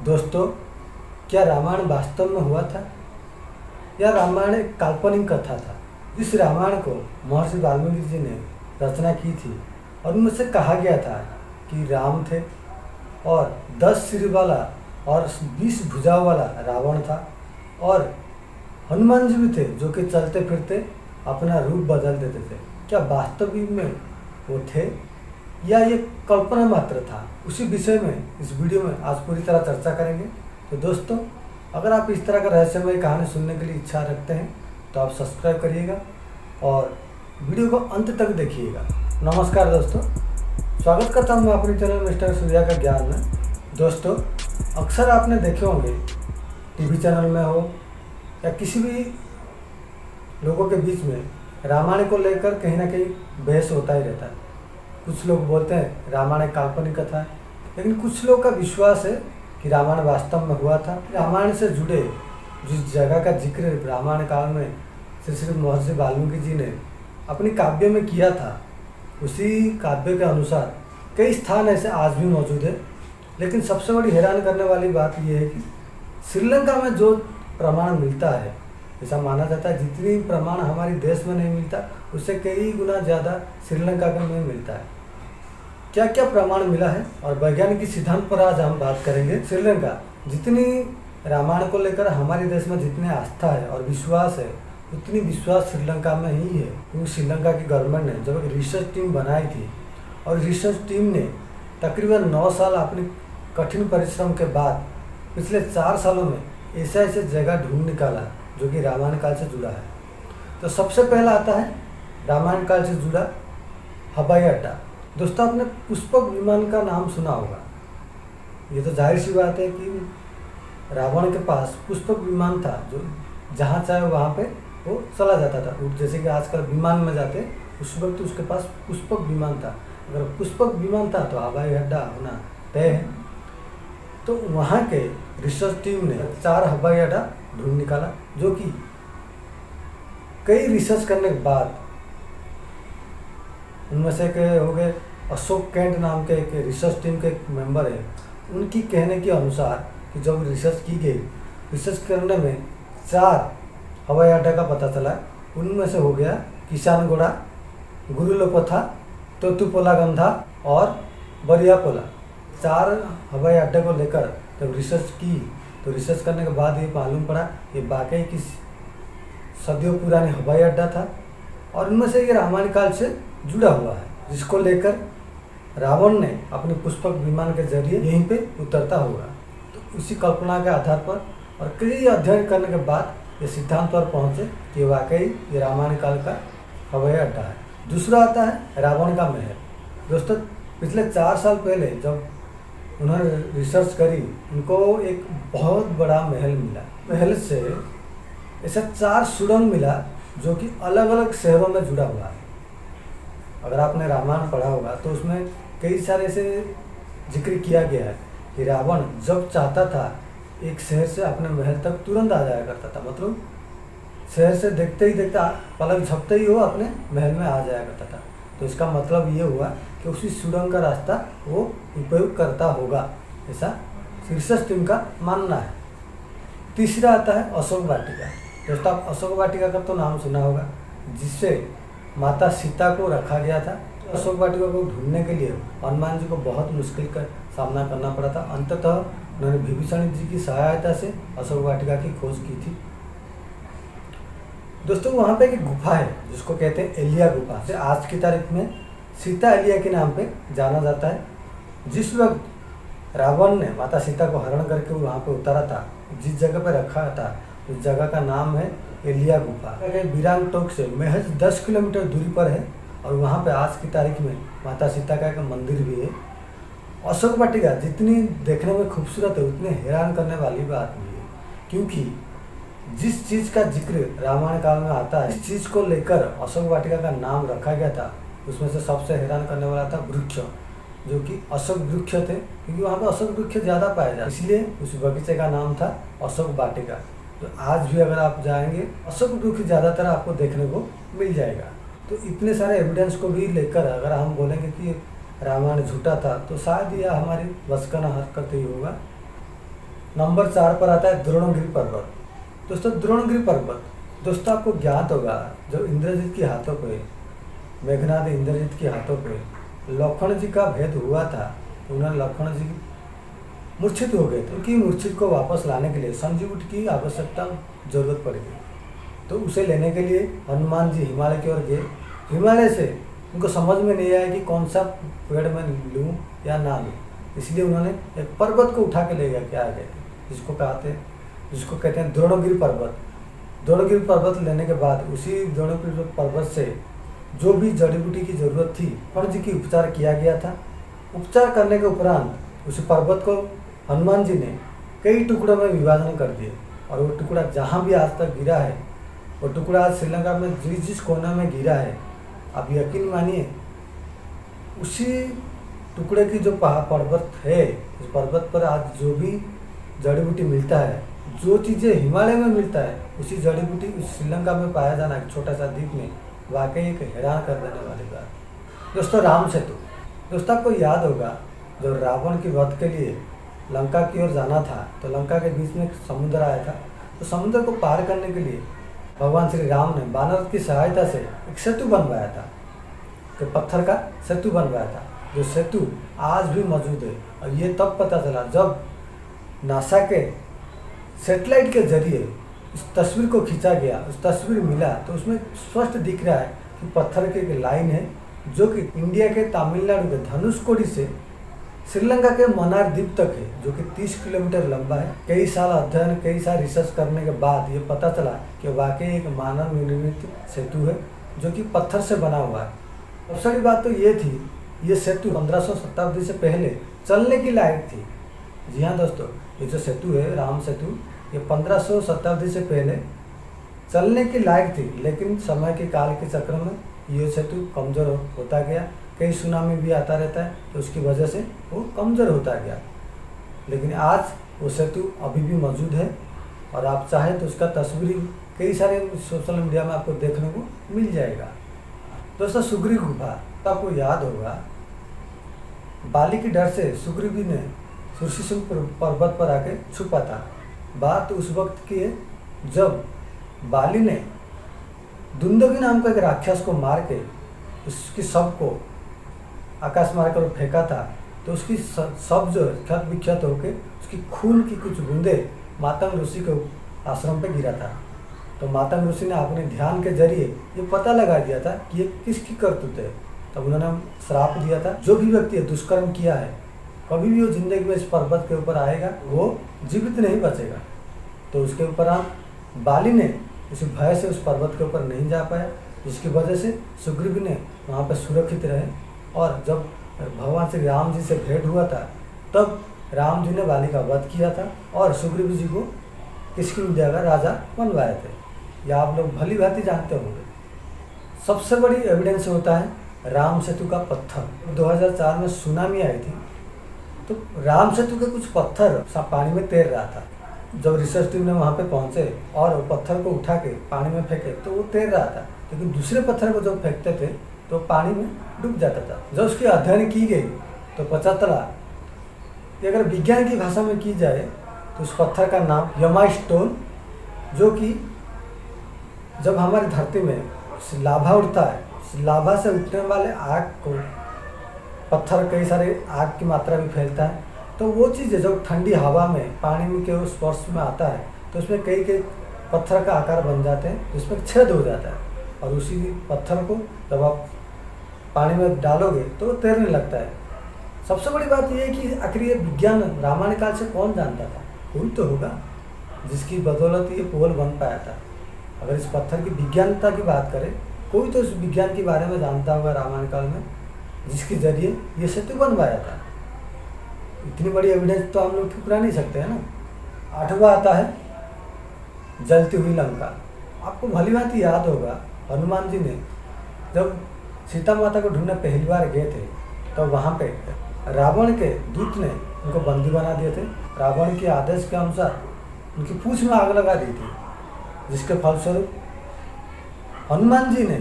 दोस्तों, क्या रामायण वास्तव में हुआ था या रामायण एक काल्पनिक कथा था? इस रामायण को महर्षि वाल्मीकि जी ने रचना की थी और उनमें से कहा गया था कि राम थे और 10 सिर वाला और 20 भुजाओं वाला रावण था और हनुमान जी भी थे जो कि चलते फिरते अपना रूप बदल देते थे। क्या वास्तविक में वो थे या ये कल्पना मात्र था? उसी विषय में इस वीडियो में आज पूरी तरह चर्चा करेंगे। तो दोस्तों, अगर आप इस तरह का रहस्यमय कहानी सुनने के लिए इच्छा रखते हैं तो आप सब्सक्राइब करिएगा और वीडियो को अंत तक देखिएगा। नमस्कार दोस्तों, स्वागत करता हूँ मैं अपने चैनल मिस्टर सूर्या का ज्ञान में। दोस्तों, अक्सर आपने देखे होंगे टीवी चैनल में हो या किसी भी लोगों के बीच में रामायण को लेकर कहीं ना कहीं बहस होता ही रहता है। कुछ लोग बोलते हैं रामायण काल्पनिक कथा है, लेकिन कुछ लोग का विश्वास है कि रामायण वास्तव में हुआ था। रामायण से जुड़े जिस जगह का जिक्र रामायण काल में श्री महर्षि वाल्मीकि जी ने अपनी काव्य में किया था, उसी काव्य के अनुसार कई स्थान ऐसे आज भी मौजूद है। लेकिन सबसे बड़ी हैरान करने वाली बात यह है कि श्रीलंका में जो प्रमाण मिलता है, ऐसा माना जाता है जितनी प्रमाण हमारे देश में नहीं मिलता उससे कई गुना ज़्यादा श्रीलंका में मिलता है। क्या क्या प्रमाण मिला है और वैज्ञानिक सिद्धांत पर आज हम बात करेंगे। श्रीलंका जितनी रामायण को लेकर हमारे देश में जितनी आस्था है और विश्वास है, उतनी विश्वास श्रीलंका में ही है। क्योंकि श्रीलंका की गवर्नमेंट ने जब एक रिसर्च टीम बनाई थी और रिसर्च टीम ने तकरीबन 9 साल अपनी कठिन परिश्रम के बाद पिछले 4 सालों में ऐसे जगह ढूंढ निकाला जो कि रामायण काल से जुड़ा है। तो सबसे पहला आता है रामायण काल से जुड़ा हवाई अड्डा। दोस्तों, आपने पुष्पक विमान का नाम सुना होगा। ये तो जाहिर सी बात है कि रावण के पास पुष्पक विमान था जो जहाँ चाहे वहाँ पे वो चला जाता था। जैसे कि आजकल विमान में जाते, उस वक्त उसके पास पुष्पक विमान था। अगर पुष्पक विमान था तो हवाई अड्डा होना तय है। तो वहाँ के रिसर्च टीम ने 4 हवाई अड्डा ढूंढ निकाला, जो कि कई रिसर्च करने के बाद उनमें से के हो गए अशोक कैंट नाम के एक रिसर्च टीम के एक मेंबर है। उनकी कहने के अनुसार कि जब रिसर्च की गई, रिसर्च करने में 4 हवाई अड्डा का पता चला। उनमें से हो गया किसानगोड़ा, गुरुलोपथा, तोतुपोलागंधा और बरियापोला। 4 हवाई अड्डे को लेकर जब रिसर्च की तो रिसर्च करने के बाद ये मालूम पड़ा ये वाकई की सदियों पुरानी हवाई अड्डा था और उनमें से ये रामायण काल से जुड़ा हुआ है, जिसको लेकर रावण ने अपने पुष्पक विमान के जरिए यहीं पे उतरता होगा। तो उसी कल्पना के आधार पर और कई अध्ययन करने के बाद ये सिद्धांत पर पहुँचे कि वाकई ये रामायण काल का हवाई अड्डा है। दूसरा आता है रावण का महल। दोस्तों, पिछले 4 साल पहले जब उन्होंने रिसर्च करी, उनको एक बहुत बड़ा महल मिला। महल से ऐसा 4 सुरंग मिला जो कि अलग अलग शहरों में जुड़ा हुआ है। अगर आपने रामायण पढ़ा होगा तो उसमें कई सारे ऐसे जिक्र किया गया है कि रावण जब चाहता था एक शहर से अपने महल तक तुरंत आ जाया करता था। मतलब शहर से देखते ही देखता पलक झपकते ही वो अपने महल में आ जाया करता था। तो इसका मतलब ये हुआ कि उसी सुरंग का रास्ता वो उपयोग करता होगा, ऐसा रिसर्च टीम का मानना है। तीसरा आता है अशोक वाटिका। दोस्तों, आप अशोक वाटिका का तो नाम सुना होगा, जिससे माता सीता को रखा गया था। तो अशोक वाटिका को ढूंढने के लिए हनुमान जी को बहुत मुश्किल का सामना करना पड़ा था। अंततः उन्होंने विभीषण जी की सहायता से अशोक वाटिका की खोज की थी। दोस्तों, वहाँ पे एक गुफा है जिसको कहते हैं एलिया गुफा, से आज की तारीख में सीता एलिया के नाम पे जाना जाता है। जिस वक्त रावण ने माता सीता को हरण करके वहाँ पे उतारा था, जिस जगह पे रखा था, उस जगह का नाम है एलिया गुफा। बिरांग टोक से महज 10 किलोमीटर दूरी पर है और वहाँ पे आज की तारीख में माता सीता का एक मंदिर भी है। अशोक वाटिका जितनी देखने में खूबसूरत है, उतनी हैरान करने वाली बात भी है, क्योंकि जिस चीज़ का जिक्र रामायण काल में आता है, इस चीज़ को लेकर अशोक वाटिका का नाम रखा गया था। उसमें से सबसे हैरान करने वाला था वृक्ष, जो कि अशोक वृक्ष थे, क्योंकि वहाँ पर अशोक वृक्ष ज़्यादा पाए जाते, इसलिए उस बगीचे का नाम था अशोक वाटिका। तो आज भी अगर आप जाएंगे, अशोक वृक्ष ज़्यादातर आपको देखने को मिल जाएगा। तो इतने सारे एविडेंस को भी लेकर अगर हम बोलेंगे कि रामायण झूठा था, तो शायद यह हमारी बचकाना हरकत ही होगा। नंबर 4 पर आता है द्रोणगिरी पर्वत। दोस्तों द्रोणगिरी पर्वत, दोस्तों आपको ज्ञात होगा जब इंद्रजीत के हाथों पे, मेघनाद इंद्रजीत के हाथों पे लक्ष्मण जी का भेद हुआ था, तो उन्होंने लक्ष्मण जी मूर्छित हो गए थे। उनकी मूर्छित को वापस लाने के लिए संजीवनी की आवश्यकता जरूरत पड़ गई। तो उसे लेने के लिए हनुमान जी हिमालय की ओर गए। हिमालय से उनको समझ में नहीं आया कि कौन सा पेड़ मैं लूँ या ना लूँ, इसलिए उन्होंने एक पर्वत को उठा के ले गया क्या गए थे, जिसको कहते हैं द्रोणगिरी पर्वत। द्रोणगिरी पर्वत लेने के बाद उसी द्रोणगिरी पर्वत से जो भी जड़ी बूटी की जरूरत थी लक्ष्मण जी की उपचार किया गया था। उपचार करने के उपरांत उस पर्वत को हनुमान जी ने कई टुकड़ों में विभाजन कर दिए, और वो टुकड़ा जहाँ भी आज तक गिरा है, वो टुकड़ा आज श्रीलंका में जिस कोने में गिरा है, आप यकीन मानिए उसी टुकड़े की जो पर्वत है, उस पर्वत पर आज जो भी जड़ी बूटी मिलता है, जो चीज़ें हिमालय में मिलता है, उसी जड़ी बूटी उस श्रीलंका में पाया जाना एक छोटा सा द्वीप में वाकई एक हैरान कर देने वाली बात। दोस्तों राम सेतु, दोस्तों आपको याद होगा जब रावण के वध के लिए लंका की ओर जाना था, तो लंका के बीच में एक समुद्र आया था। तो समुद्र को पार करने के लिए भगवान श्री राम ने वानर की सहायता से एक सेतु बनवाया था, तो पत्थर का सेतु बनवाया था, जो सेतु आज भी मौजूद है। और ये तब पता चला जब नासा के सैटेलाइट के जरिए इस तस्वीर को खींचा गया, उस तस्वीर मिला तो उसमें स्पष्ट दिख रहा है कि पत्थर की एक लाइन है जो कि इंडिया के तमिलनाडु के धनुषकोडी से श्रीलंका के मन्नार द्वीप तक है, जो कि 30 किलोमीटर लंबा है। कई साल अध्ययन, कई साल रिसर्च करने के बाद ये पता चला कि वाकई एक मानव निर्मित सेतु है जो कि पत्थर से बना हुआ है। सबसे बड़ी बात तो ये थी, ये सेतु 1500 शताब्दी से पहले चलने की लायक थी। जी हाँ दोस्तों, ये जो सेतु है राम सेतु, ये 1500 शताब्दी से पहले चलने की लायक थी, लेकिन समय के काल के चक्र में ये सेतु कमज़ोर होता गया। कई सुनामी भी आता रहता है, तो उसकी वजह से वो कमज़ोर होता गया। लेकिन आज वो सेतु अभी भी मौजूद है, और आप चाहें तो उसका तस्वीर कई सारे सोशल मीडिया में आपको देखने को मिल जाएगा। दोस्तों सुग्रीव गुफा, तो आपको याद होगा बाली के डर से सुग्रीव ने सुरसिंह पर्वत पर आके छुपा था। बात उस वक्त की है जब बाली ने दुंदुभी नाम का एक राक्षस को मार के उसकी शव को आकाश मार कर फेंका था, तो उसकी शव जो क्षत विक्षत होकर उसकी खून की कुछ बूंदे मातंग ऋषि के आश्रम पे गिरा था। तो मातंग ऋषि ने अपने ध्यान के जरिए ये पता लगा दिया था कि ये किसकी करतूत है। तब उन्होंने श्राप दिया था, जो भी व्यक्ति दुष्कर्म किया है कभी भी वो जिंदगी में इस पर्वत के ऊपर आएगा वो जीवित नहीं बचेगा। तो उसके ऊपर बाली ने इस भय से उस पर्वत के ऊपर नहीं जा पाया, जिसकी वजह से सुग्रीव ने वहाँ पर सुरक्षित रहे। और जब भगवान श्री राम जी से भेंट हुआ था, तब राम जी ने बाली का वध किया था और सुग्रीव जी को किष्किंधा का राजा बनवाए थे। यह आप लोग भली भांति जानते होंगे। सबसे बड़ी एविडेंस होता है राम सेतु का पत्थर। 2004 में सुनामी आई थी, तो राम सेतु के कुछ पत्थर पानी में तैर रहा था। जब रिसर्च टीम ने वहाँ पे पहुँचे और पत्थर को उठा के पानी में फेंके तो वो तैर रहा था, लेकिन दूसरे पत्थर को जब फेंकते थे तो पानी में डूब जाता था। जब उसकी अध्ययन की गई तो पता चला कि अगर विज्ञान की भाषा में की जाए तो उस पत्थर का नाम यमा स्टोन, जो कि जब हमारी धरती में लाभा उठता है, लाभा से उठने वाले आग को पत्थर कई सारे आग की मात्रा भी फैलता है, तो वो चीज़ जब ठंडी हवा में पानी में के स्पर्श में आता है तो उसमें कई कई पत्थर का आकार बन जाते हैं, जिसमें छेद हो जाता है। और उसी पत्थर को जब आप पानी में डालोगे तो वो तैरने लगता है। सबसे बड़ी बात यह है कि आखिर ये विज्ञान रामायण काल से कौन जानता था? कोई तो होगा जिसकी बदौलत ये पोल बन पाया था। अगर इस पत्थर की विज्ञानता की बात करें, कोई तो इस विज्ञान के बारे में जानता होगा रामायण काल में, जिसके जरिए ये सेतु बनवाया था। इतनी बड़ी एविडेंस तो हम लोग ठुकरा नहीं सकते हैं ना। 8वां आता है जलती हुई लंका। आपको भली भांति याद होगा हनुमान जी ने जब सीता माता को ढूंढने पहली बार गए थे, तो वहाँ पे रावण के दूत ने उनको बंदी बना दिए थे। रावण के आदेश के अनुसार उनकी पूंछ में आग लगा दी थी, जिसके फलस्वरूप हनुमान जी ने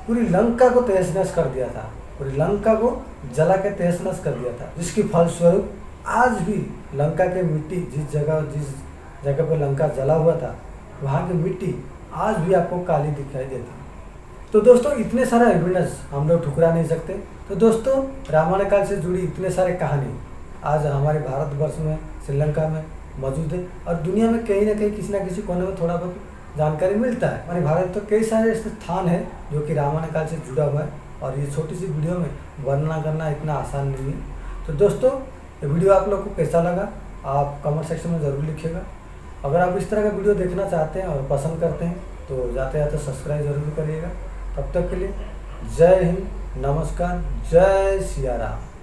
पूरी लंका को तहस नहस कर दिया था, पूरी लंका को जला के तहस नहस कर दिया था, जिसके फलस्वरूप आज भी लंका के मिट्टी जिस जगह पर लंका जला हुआ था, वहाँ की मिट्टी आज भी आपको काली दिखाई देती है। तो दोस्तों इतने सारे एविडेंस हम लोग ठुकरा नहीं सकते। तो दोस्तों रामायण काल से जुड़ी इतने सारे कहानी आज हमारे भारतवर्ष में, श्रीलंका में मौजूद है और दुनिया में कहीं ना कहीं किसी न किसी कोने में थोड़ा बहुत जानकारी मिलता है। हमारे भारत तो कई सारे ऐसे स्थान हैं जो कि रामायण काल से जुड़ा हुआ है और ये छोटी सी वीडियो में वर्णना करना इतना आसान नहीं है। तो दोस्तों ये वीडियो आप लोग को कैसा लगा आप कमेंट सेक्शन में ज़रूर लिखिएगा। अगर आप इस तरह का वीडियो देखना चाहते हैं और पसंद करते हैं तो जाते जाते सब्सक्राइब जरूर करिएगा। तब तक के लिए जय हिंद, नमस्कार, जय सिया राम।